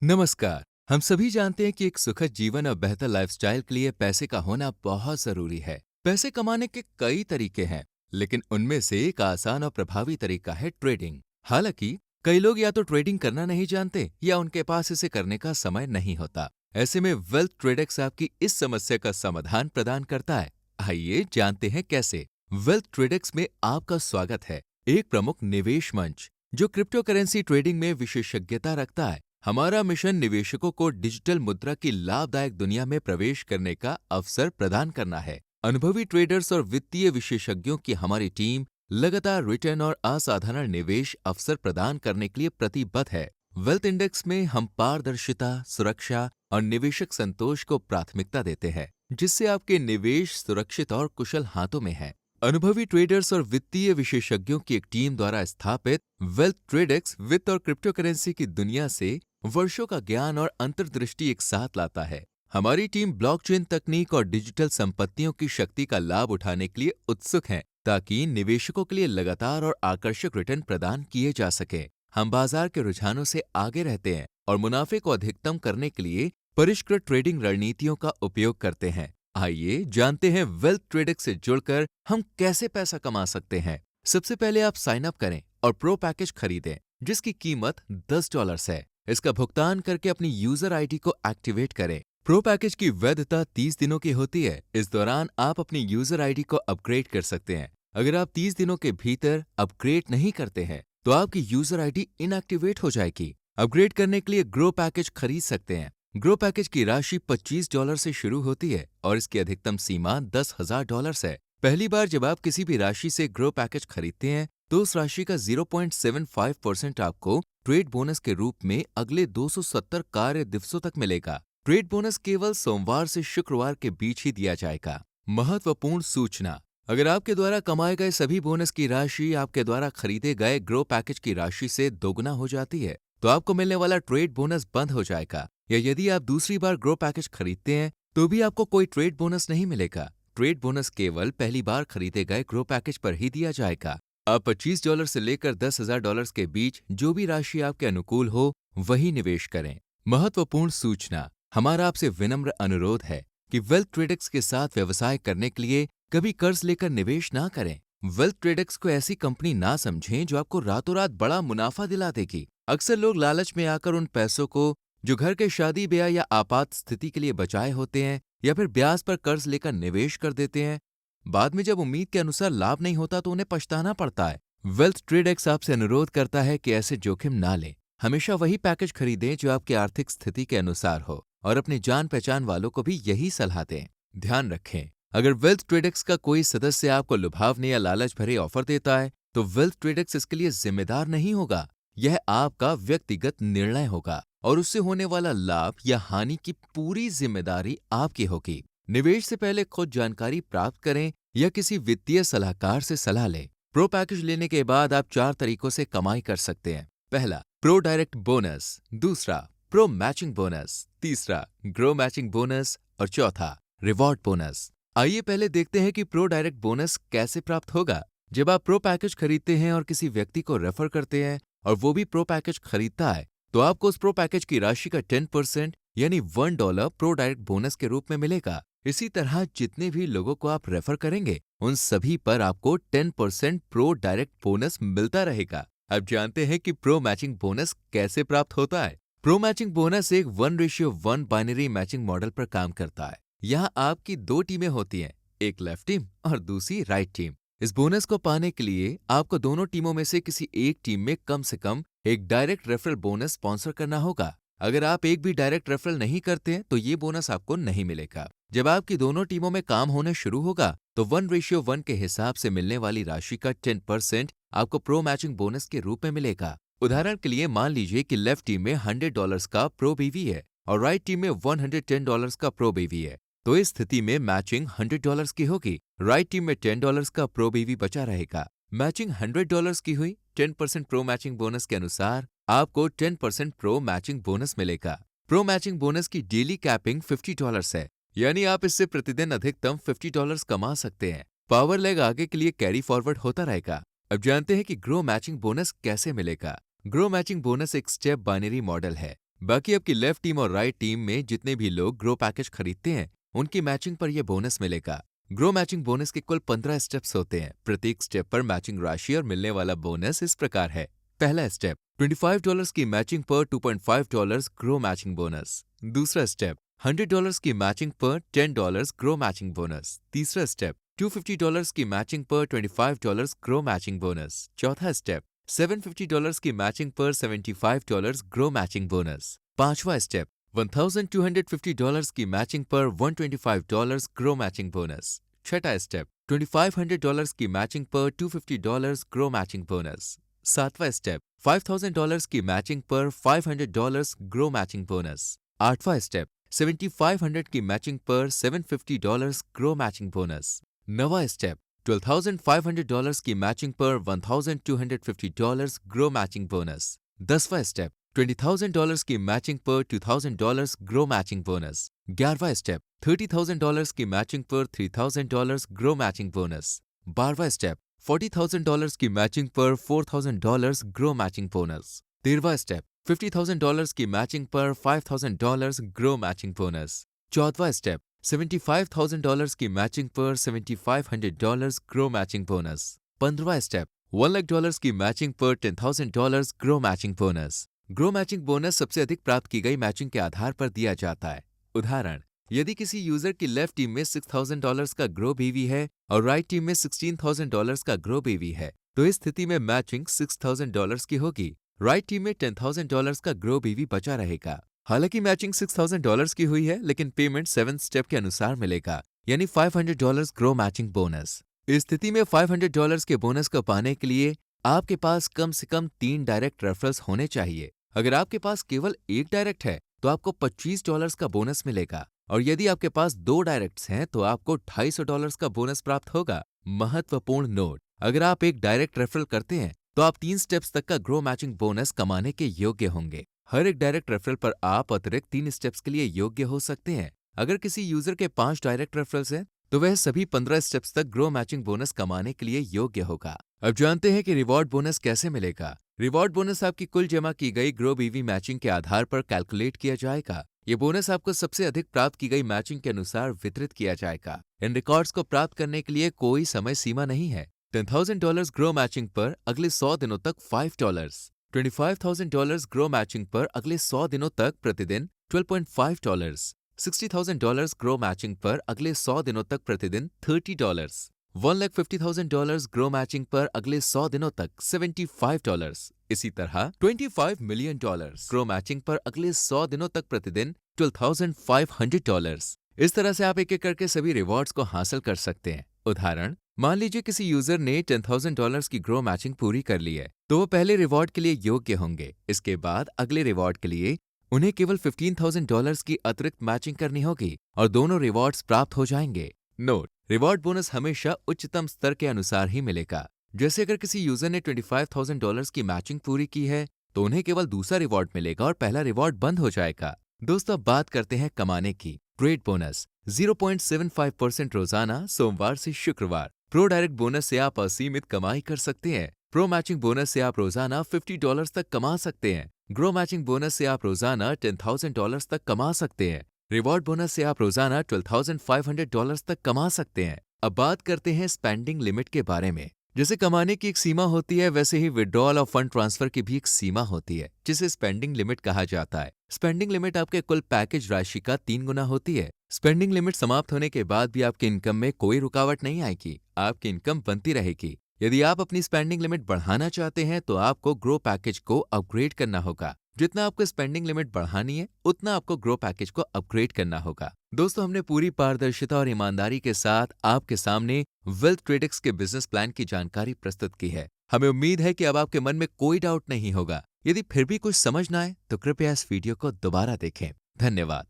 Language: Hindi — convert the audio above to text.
नमस्कार। हम सभी जानते हैं कि एक सुखद जीवन और बेहतर लाइफस्टाइल के लिए पैसे का होना बहुत जरूरी है। पैसे कमाने के कई तरीके हैं, लेकिन उनमें से एक आसान और प्रभावी तरीका है ट्रेडिंग। हालांकि कई लोग या तो ट्रेडिंग करना नहीं जानते या उनके पास इसे करने का समय नहीं होता। ऐसे में वेल्थ ट्रेडेक्स आपकी इस समस्या का समाधान प्रदान करता है। आइए जानते हैं कैसे। वेल्थ ट्रेडेक्स में आपका स्वागत है, एक प्रमुख निवेश मंच जो क्रिप्टो करेंसी ट्रेडिंग में विशेषज्ञता रखता है। हमारा मिशन निवेशकों को डिजिटल मुद्रा की लाभदायक दुनिया में प्रवेश करने का अवसर प्रदान करना है। अनुभवी ट्रेडर्स और वित्तीय विशेषज्ञों की हमारी टीम लगातार रिटर्न और असाधारण निवेश अवसर प्रदान करने के लिए प्रतिबद्ध है। वेल्थ इंडेक्स में हम पारदर्शिता, सुरक्षा और निवेशक संतोष को प्राथमिकता देते हैं, जिससे आपके निवेश सुरक्षित और कुशल हाथों में है। अनुभवी ट्रेडर्स और वित्तीय विशेषज्ञों की एक टीम द्वारा स्थापित वेल्थ ट्रेडेक्स वित्त और क्रिप्टो करेंसी की दुनिया से वर्षों का ज्ञान और अंतर्दृष्टि एक साथ लाता है। हमारी टीम ब्लॉकचेन तकनीक और डिजिटल संपत्तियों की शक्ति का लाभ उठाने के लिए उत्सुक है, ताकि निवेशकों के लिए लगातार और आकर्षक रिटर्न प्रदान किए जा सके। हम बाजार के रुझानों से आगे रहते हैं और मुनाफे को अधिकतम करने के लिए परिष्कृत ट्रेडिंग रणनीतियों का उपयोग करते हैं। आइए जानते हैं वेल्थ ट्रेडेक्स से जुड़कर हम कैसे पैसा कमा सकते हैं। सबसे पहले आप साइन अप करें और प्रो पैकेज खरीदें, जिसकी कीमत $10 है। इसका भुगतान करके अपनी यूजर आईडी को एक्टिवेट करें। प्रो पैकेज की वैधता 30 दिनों की होती है। इस दौरान आप अपनी यूजर आईडी को अपग्रेड कर सकते हैं। अगर आप 30 दिनों के भीतर अपग्रेड नहीं करते हैं, तो आपकी यूजर आईडी इनएक्टिवेट हो जाएगी। अपग्रेड करने के लिए ग्रो पैकेज खरीद सकते हैं। ग्रो पैकेज की राशि $25 से शुरू होती है और इसकी अधिकतम सीमा $10,000 है। पहली बार जब आप किसी भी राशि से ग्रो पैकेज खरीदते हैं, तो उस राशि का 0.75% आपको ट्रेड बोनस के रूप में अगले 270 कार्य दिवसों तक मिलेगा। ट्रेड बोनस केवल सोमवार से शुक्रवार के बीच ही दिया जाएगा। महत्वपूर्ण सूचना: अगर आपके द्वारा कमाए गए सभी बोनस की राशि आपके द्वारा खरीदे गए ग्रो पैकेज की राशि से दोगुना हो जाती है, तो आपको मिलने वाला ट्रेड बोनस बंद हो जाएगा। या यदि आप दूसरी बार ग्रो पैकेज खरीदते हैं, तो भी आपको कोई ट्रेड बोनस नहीं मिलेगा। ट्रेड बोनस केवल पहली बार खरीदे गए ग्रो पैकेज पर ही दिया जाएगा। आप $25 से लेकर $10,000 के बीच जो भी राशि आपके अनुकूल हो, वही निवेश करें। महत्वपूर्ण सूचना: हमारा आपसे विनम्र अनुरोध है कि वेल्थ ट्रेडेक्स के साथ व्यवसाय करने के लिए कभी कर्ज लेकर निवेश ना करें। वेल्थ ट्रेडेक्स को ऐसी कंपनी ना समझें जो आपको रातों रात बड़ा मुनाफा दिला देगी। अक्सर लोग लालच में आकर उन पैसों को जो घर के शादी ब्याह या आपात स्थिति के लिए बचाए होते हैं, या फिर ब्याज पर कर्ज लेकर निवेश कर देते हैं। बाद में जब उम्मीद के अनुसार लाभ नहीं होता, तो उन्हें पछताना पड़ता है। वेल्थ ट्रेडेक्स आपसे अनुरोध करता है कि ऐसे जोखिम ना लें। हमेशा वही पैकेज खरीदें जो आपकी आर्थिक स्थिति के अनुसार हो, और अपने जान पहचान वालों को भी यही सलाह दें। ध्यान रखें, अगर वेल्थ ट्रेडेक्स का कोई सदस्य आपको लुभावने या लालच भरे ऑफर देता है, तो वेल्थ ट्रेडेक्स इसके लिए जिम्मेदार नहीं होगा। यह आपका व्यक्तिगत निर्णय होगा और उससे होने वाला लाभ या हानि की पूरी जिम्मेदारी आपकी होगी। निवेश से पहले खुद जानकारी प्राप्त करें या किसी वित्तीय सलाहकार से सलाह लें। प्रो पैकेज लेने के बाद आप 4 तरीकों से कमाई कर सकते हैं। पहला, प्रो डायरेक्ट बोनस। दूसरा, प्रो मैचिंग बोनस। तीसरा, ग्रो मैचिंग बोनस। और चौथा, रिवॉर्ड बोनस। आइए पहले देखते हैं कि प्रो डायरेक्ट बोनस कैसे प्राप्त होगा। जब आप प्रो पैकेज खरीदते हैं और किसी व्यक्ति को रेफर करते हैं और वो भी प्रो पैकेज खरीदता है, तो आपको उस प्रो पैकेज की राशि का 10% यानी $1 प्रो डायरेक्ट बोनस के रूप में मिलेगा। इसी तरह जितने भी लोगों को आप रेफर करेंगे, उन सभी पर आपको 10% प्रो डायरेक्ट बोनस मिलता रहेगा। अब जानते हैं कि प्रो मैचिंग बोनस कैसे प्राप्त होता है। प्रो मैचिंग बोनस एक 1:1 बाइनरी मैचिंग मॉडल पर काम करता है। यहाँ आपकी 2 टीमें होती हैं, एक लेफ्ट टीम और दूसरी राइट टीम। इस बोनस को पाने के लिए आपको दोनों टीमों में से किसी एक टीम में कम से कम एक डायरेक्ट रेफरल बोनस स्पॉन्सर करना होगा। अगर आप एक भी डायरेक्ट रेफरल नहीं करते हैं, तो ये बोनस आपको नहीं मिलेगा। जब आपकी दोनों टीमों में काम होने शुरू होगा, तो 1:1 के हिसाब से मिलने वाली राशि का 10% आपको प्रो मैचिंग बोनस के रूप में मिलेगा। उदाहरण के लिए मान लीजिए कि लेफ्ट टीम में $100 का प्रो बीवी है और राइट टीम में $110 का प्रो बीवी है, तो इस स्थिति में मैचिंग $100 की होगी। राइट टीम में $10 का प्रो बीवी बचा रहेगा। मैचिंग $100 की हुई। 10% प्रो मैचिंग बोनस के अनुसार आपको 10% प्रो मैचिंग बोनस मिलेगा। प्रो मैचिंग बोनस की डेली कैपिंग $50 है, यानी आप इससे प्रतिदिन अधिकतम $50 कमा सकते हैं। पावर लेग आगे के लिए कैरी फॉरवर्ड होता रहेगा। अब जानते हैं कि ग्रो मैचिंग बोनस कैसे मिलेगा। ग्रो मैचिंग बोनस एक स्टेप बाइनरी मॉडल है। बाकी आपकी लेफ्ट टीम और राइट टीम में जितने भी लोग ग्रो पैकेज खरीदते हैं उनकी मैचिंग पर यह बोनस मिलेगा। ग्रो मैचिंग बोनस के कुल 15 स्टेप्स होते हैं। प्रत्येक स्टेप पर मैचिंग राशि और मिलने वाला बोनस इस प्रकार है। पहला स्टेप $25 की मैचिंग पर $2.5 ग्रो मैचिंग बोनस। दूसरा स्टेप $100 की मैचिंग पर $10 ग्रो मैचिंग बोनस। तीसरा स्टेप $250 की मैचिंग पर $25 ग्रो मैचिंग बोनस। चौथा स्टेप $750 की मैचिंग पर $75 ग्रो मैचिंग बोनस। पांचवा स्टेप $1,250 की मैचिंग पर $125 ग्रो मैचिंग बोनस। छठा स्टेप $2,500 की मैचिंग पर $250 ग्रो मैचिंग बोनस। सातवां स्टेप $5,000 की मैचिंग पर $500 ग्रो मैचिंग बोनस। आठवां स्टेप 7,500 की मैचिंग पर $750 ग्रो मैचिंग बोनस। नवा स्टेप $12,500 की मैचिंग पर $1,250 ग्रो मैचिंग बोनस। 10वां स्टेप $20,000 की मैचिंग पर $2,000 ग्रो मैचिंग बोनस। 11वां स्टेप $30,000 की मैचिंग पर $3,000 ग्रो मैचिंग बोनस। 12वां स्टेप $40,000 की मैचिंग पर $4,000 ग्रो मैचिंग बोनस। 13वां स्टेप $50,000 की मैचिंग पर $5,000 ग्रो मैचिंग बोनस। 14वां स्टेप $75,000 की मैचिंग पर $7,500 grow matching bonus. 15वां step $1 lakh की मैचिंग पर $10,000 grow matching bonus. Grow matching bonus सबसे अधिक प्राप्त की गई मैचिंग के आधार पर दिया जाता है। उदाहरण, यदि किसी यूजर की लेफ्ट टीम में $6,000 का ग्रो बीवी है और राइट टीम में $16,000 का ग्रो बीवी है, तो इस स्थिति में मैचिंग $6,000 की होगी। राइट टीम में $10,000 का ग्रो बीवी बचा रहेगा। हालांकि मैचिंग $6,000 की हुई है, लेकिन पेमेंट 7th स्टेप के अनुसार मिलेगा, यानी $500 ग्रो मैचिंग बोनस। इस स्थिति में $500 के बोनस को पाने के लिए आपके पास कम से कम 3 डायरेक्ट रेफरल्स होने चाहिए। अगर आपके पास केवल एक डायरेक्ट है तो आपको $25 का बोनस मिलेगा, और यदि आपके पास 2 डायरेक्ट्स हैं तो आपको $250 का बोनस प्राप्त होगा। महत्वपूर्ण नोट, अगर आप एक डायरेक्ट रेफरल करते हैं तो आप 3 स्टेप्स तक का ग्रो मैचिंग बोनस कमाने के योग्य होंगे। हर एक डायरेक्ट रेफरल पर आप अतिरिक्त 3 स्टेप्स के लिए योग्य हो सकते हैं। अगर किसी यूजर के 5 डायरेक्ट रेफरल्स हैं तो वह सभी 15 स्टेप्स तक ग्रो मैचिंग बोनस कमाने के लिए योग्य होगा। अब जानते हैं कि रिवॉर्ड बोनस कैसे मिलेगा। रिवॉर्ड बोनस आपकी कुल जमा की गई ग्रो बीवी मैचिंग के आधार पर कैलकुलेट किया जाएगा। ये बोनस आपको सबसे अधिक प्राप्त की गई मैचिंग के अनुसार वितरित किया जाएगा। इन रिकॉर्ड्स को प्राप्त करने के लिए कोई समय सीमा नहीं है। $10,000 ग्रो मैचिंग पर अगले 100 दिनों तक $5, $25,000 ग्रो मैचिंग पर अगले 100 दिनों तक प्रतिदिन $12.5, $60,000 ग्रो मैचिंग पर अगले 100 दिनों तक प्रतिदिन $30, $1,50,000 ग्रो मैचिंग पर अगले 100 दिनों तक $75। इसी तरह $25 मिलियन ग्रो मैचिंग पर अगले 100 दिनों तक प्रतिदिन $12,500। इस तरह से आप एक एक करके सभी रिवॉर्ड्स को हासिल कर सकते हैं। उदाहरण, मान लीजिए किसी यूजर ने $10,000 की ग्रो मैचिंग पूरी कर ली है, तो वो पहले रिवॉर्ड के लिए योग्य होंगे। इसके बाद अगले रिवॉर्ड के लिए उन्हें केवल $15,000 की अतिरिक्त मैचिंग करनी होगी और दोनों रिवॉर्ड्स प्राप्त हो जाएंगे। नोट, रिवॉर्ड बोनस हमेशा उच्चतम स्तर के अनुसार ही मिलेगा। जैसे अगर किसी यूजर ने $25,000 की मैचिंग पूरी की है तो उन्हें केवल दूसरा रिवॉर्ड मिलेगा और पहला रिवॉर्ड बंद हो जाएगा। दोस्तों, अब बात करते हैं कमाने की। ट्रेड बोनस 0.75% रोजाना सोमवार से शुक्रवार। प्रो डायरेक्ट बोनस से आप असीमित कमाई कर सकते हैं। प्रो मैचिंग बोनस से आप रोजाना $50 तक कमा सकते हैं। ग्रो मैचिंग बोनस से आप रोजाना $10,000 तक कमा सकते हैं। रिवॉर्ड बोनस से आप रोजाना $12,500 तक कमा सकते हैं। अब बात करते हैं स्पेंडिंग लिमिट के बारे में। जैसे कमाने की एक सीमा होती है, वैसे ही विड्रॉल और फंड ट्रांसफर की भी एक सीमा होती है, जिसे स्पेंडिंग लिमिट कहा जाता है। स्पेंडिंग लिमिट आपके कुल पैकेज राशि का 3 गुना होती है। स्पेंडिंग लिमिट समाप्त होने के बाद भी आपकी इनकम में कोई रुकावट नहीं आएगी, आपकी इनकम बनती रहेगी। यदि आप अपनी स्पेंडिंग लिमिट बढ़ाना चाहते हैं तो आपको ग्रो पैकेज को अपग्रेड करना होगा। जितना आपको स्पेंडिंग लिमिट बढ़ानी है, उतना आपको ग्रो पैकेज को अपग्रेड करना होगा। दोस्तों, हमने पूरी पारदर्शिता और ईमानदारी के साथ आपके सामने वेल्थ ट्रेडिक्स के बिजनेस प्लान की जानकारी प्रस्तुत की है। हमें उम्मीद है कि अब आपके मन में कोई डाउट नहीं होगा। यदि फिर भी कुछ समझ ना आए तो कृपया इस वीडियो को दोबारा देखें। धन्यवाद।